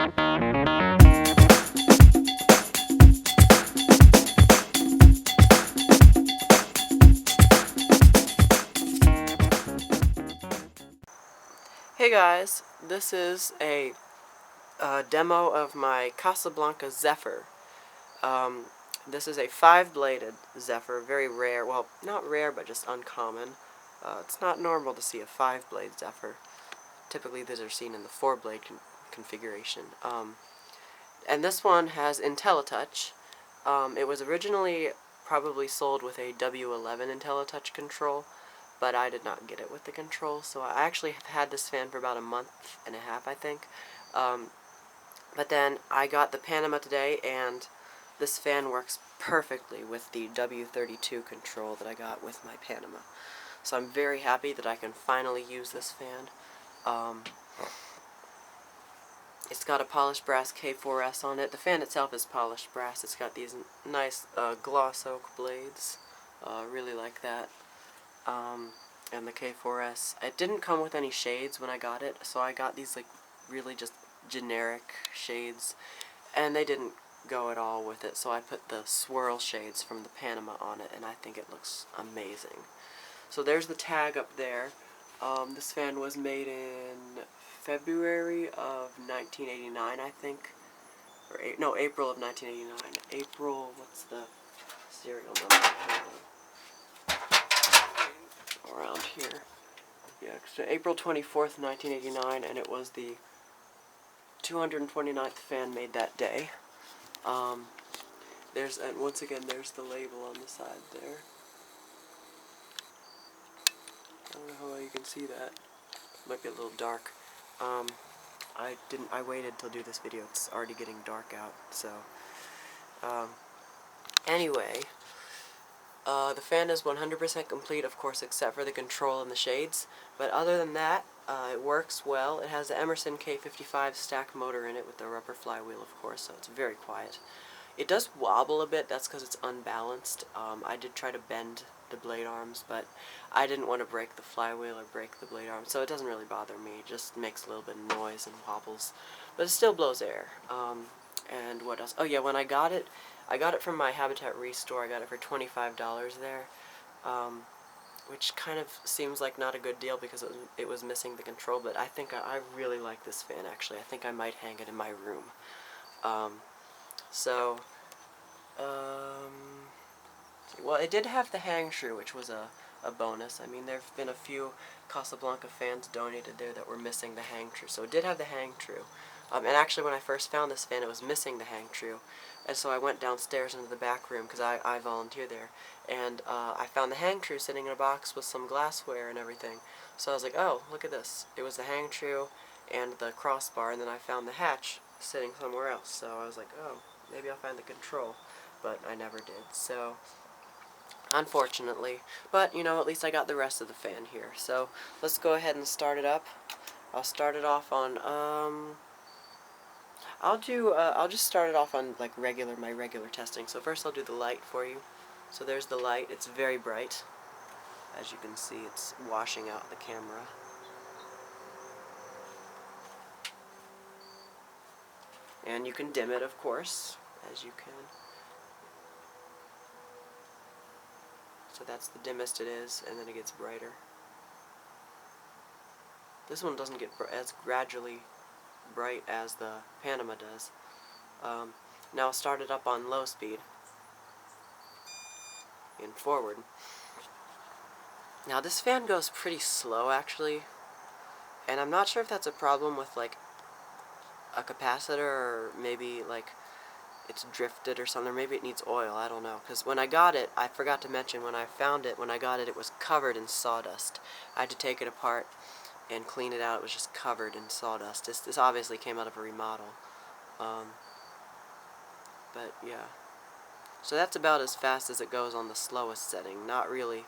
Hey guys, this is a demo of my Casablanca Zephyr. This is a 5-bladed Zephyr, very rare, well, not rare, but just uncommon. It's not normal to see a 5-blade Zephyr. Typically these are seen in the 4-blade configuration. And this one has Inteli-Touch. It was originally probably sold with a W11 Inteli-Touch control, but I did not get it with the control, so I actually have had this fan for about a month and a half, I think. But then I got the Panama today, and this fan works perfectly with the W32 control that I got with my Panama. So I'm very happy that I can finally use this fan. It's got a polished brass K4S on it. The fan itself is polished brass. It's got these nice gloss oak blades. Really like that. And the K4S. It didn't come with any shades when I got it, so I got these like really just generic shades, and they didn't go at all with it, so I put the swirl shades from the Panama on it, and I think it looks amazing. So there's the tag up there. This fan was made in February of 1989, I think. Or no, April of 1989. April, what's the serial number? Around here. Yeah, so April 24th, 1989, and it was the 229th fan made that day. And once again, there's the label on the side there. I don't know how well you can see that. Might be a little dark. I waited to do this video. It's already getting dark out, so. Anyway, the fan is 100% complete, of course, except for the control and the shades. But other than that, it works well. It has the Emerson K55 stack motor in it with the rubber flywheel, of course, so it's very quiet. It does wobble a bit. That's because it's unbalanced. I did try to bend the blade arms, but I didn't want to break the flywheel or break the blade arms, so it doesn't really bother me. It just makes a little bit of noise and wobbles, but it still blows air. And what else? Oh yeah, when I got it from my Habitat Restore. I got it for $25 there, which kind of seems like not a good deal because it was missing the control, but I think I really like this fan, actually. I think I might hang it in my room. Well, it did have the hang true, which was a bonus. I mean, there have been a few Casablanca fans donated there that were missing the hang true, so it did have the hang true. And actually, when I first found this fan, it was missing the hang true, and so I went downstairs into the back room, because I volunteer there, and I found the hang true sitting in a box with some glassware and everything. So I was like, oh, look at this. It was the hang true and the crossbar, and then I found the hatch sitting somewhere else. So I was like, oh, maybe I'll find the control, but I never did. So, unfortunately. But, you know, at least I got the rest of the fan here. So, let's go ahead and start it up. I'll start it off on, I'll just start it off on, like, my regular testing. So first I'll do the light for you. So there's the light. It's very bright. As you can see, it's washing out the camera. And you can dim it, of course, as you can. So that's the dimmest it is, and then it gets brighter. This one doesn't get as gradually bright as the Panama does. Now I'll start it up on low speed and forward. Now this fan goes pretty slow, actually, and I'm not sure if that's a problem with like a capacitor, or maybe like it's drifted or something, or maybe it needs oil, I don't know. Because when I got it, I forgot to mention, when I found it, when I got it, it was covered in sawdust. I had to take it apart and clean it out. It was just covered in sawdust. This obviously came out of a remodel. But yeah. So that's about as fast as it goes on the slowest setting. Not really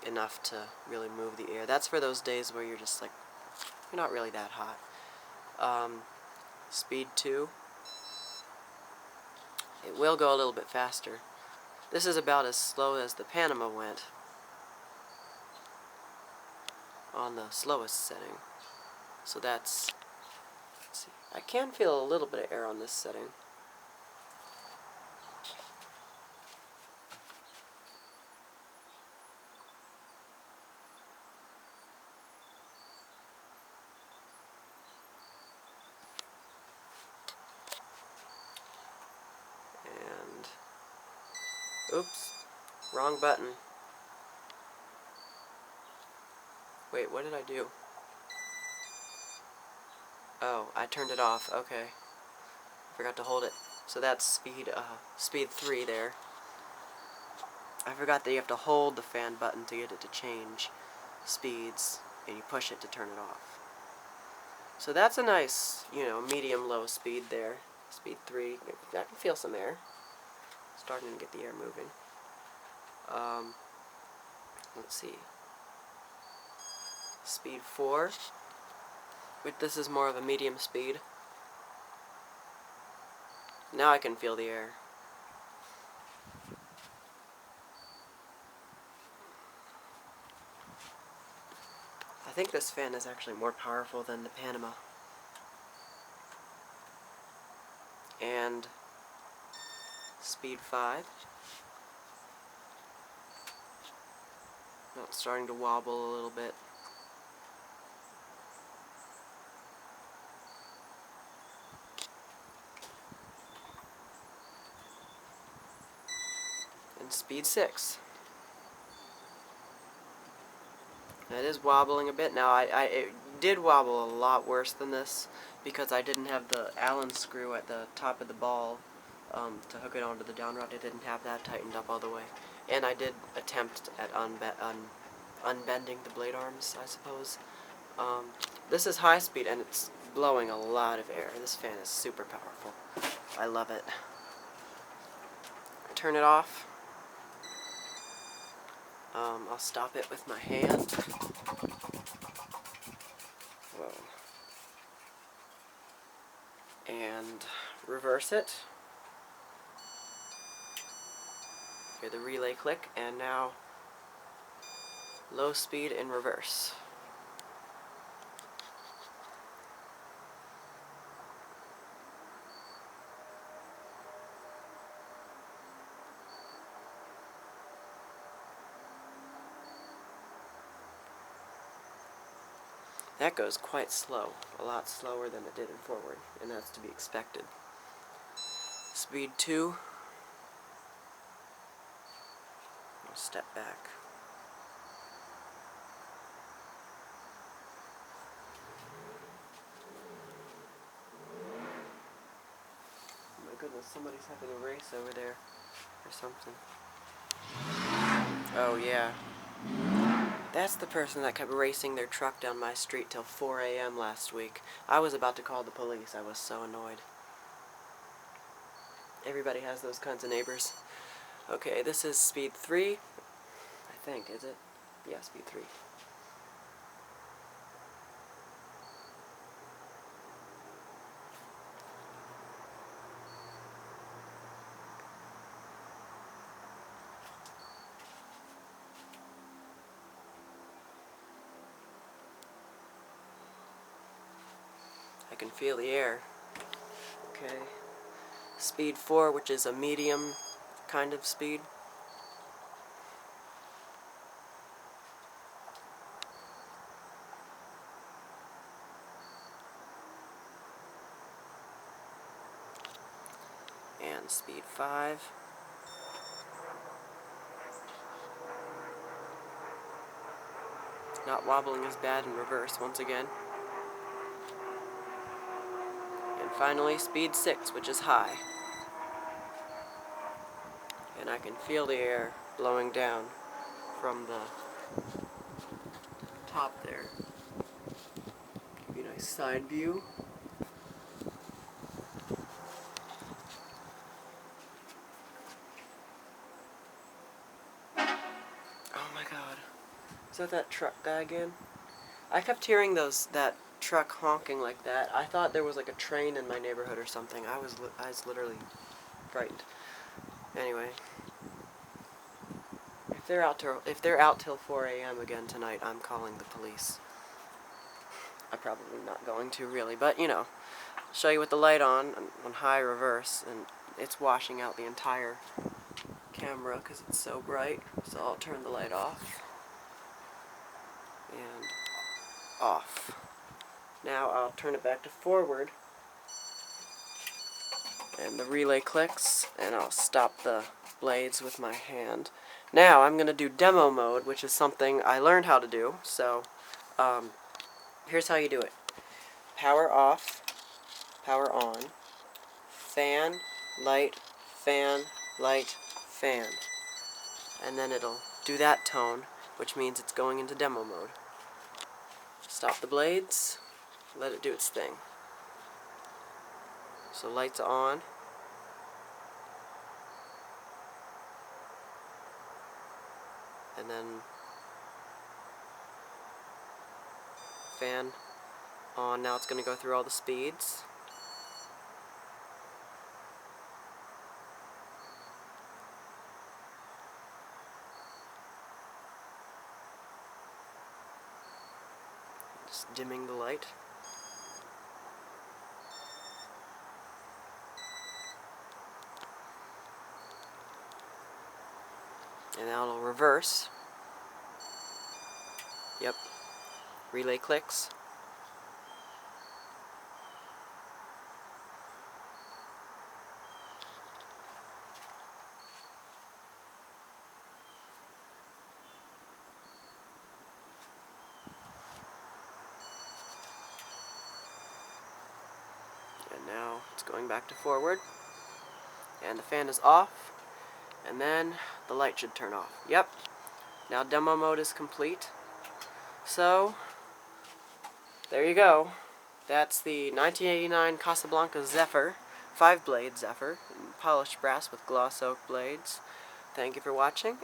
enough to really move the air. That's for those days where you're just like, you're not really that hot. Speed 2. It will go a little bit faster. This is about as slow as the Panama went on the slowest setting. So that's, let's see, I can feel a little bit of air on this setting. And, oops, wrong button. Wait, what did I do? Oh, I turned it off. Okay. Forgot to hold it. So that's speed 3 there. I forgot that you have to hold the fan button to get it to change speeds, and you push it to turn it off. So that's a nice, medium-low speed there. Speed 3. I can feel some air. Starting to get the air moving. Let's see. Speed 4. This is more of a medium speed. Now I can feel the air. I think this fan is actually more powerful than the Panama. And speed 5. Now it's starting to wobble a little bit. And speed 6. It is wobbling a bit. Now, it did wobble a lot worse than this because I didn't have the Allen screw at the top of the ball to hook it onto the down rod. I didn't have that tightened up all the way. And I did attempt at unbending the blade arms, I suppose. This is high speed, and it's blowing a lot of air. This fan is super powerful. I love it. Turn it off. I'll stop it with my hand. Whoa. And reverse it. Hear the relay click, and now low speed in reverse. That goes quite slow, a lot slower than it did in forward, and that's to be expected. Speed 2. I'll step back. Oh my goodness, somebody's having a race over there, or something. Oh yeah. That's the person that kept racing their truck down my street till 4 a.m. last week. I was about to call the police. I was so annoyed. Everybody has those kinds of neighbors. Okay, this is speed 3. I think, is it? Yeah, speed 3. I can feel the air. Okay. Speed 4, which is a medium kind of speed. And speed 5. Not wobbling as bad in reverse once again. And finally, speed 6, which is high. And I can feel the air blowing down from the top there. Give you a nice side view. Oh my god. Is that truck guy again? I kept hearing that truck honking like that. I thought there was like a train in my neighborhood or something. I was literally frightened. Anyway, if they're out till 4 a.m. again tonight, I'm calling the police. I'm probably not going to really, but show you with the light on high reverse, and it's washing out the entire camera because it's so bright. So I'll turn the light off and off. Now I'll turn it back to forward, and the relay clicks, and I'll stop the blades with my hand. Now I'm going to do demo mode, which is something I learned how to do. So here's how you do it. Power off, power on, fan, light, fan, and then it'll do that tone, which means it's going into demo mode. Stop the blades, let it do its thing. So lights on, and then fan on. Now it's going to go through all the speeds. Just dimming the light. And now it'll reverse. Yep. Relay clicks. And now it's going back to forward. And the fan is off. And then the light should turn off. Yep. Now demo mode is complete. So, there you go. That's the 1989 Casablanca Zephyr, 5-blade Zephyr, polished brass with gloss oak blades. Thank you for watching.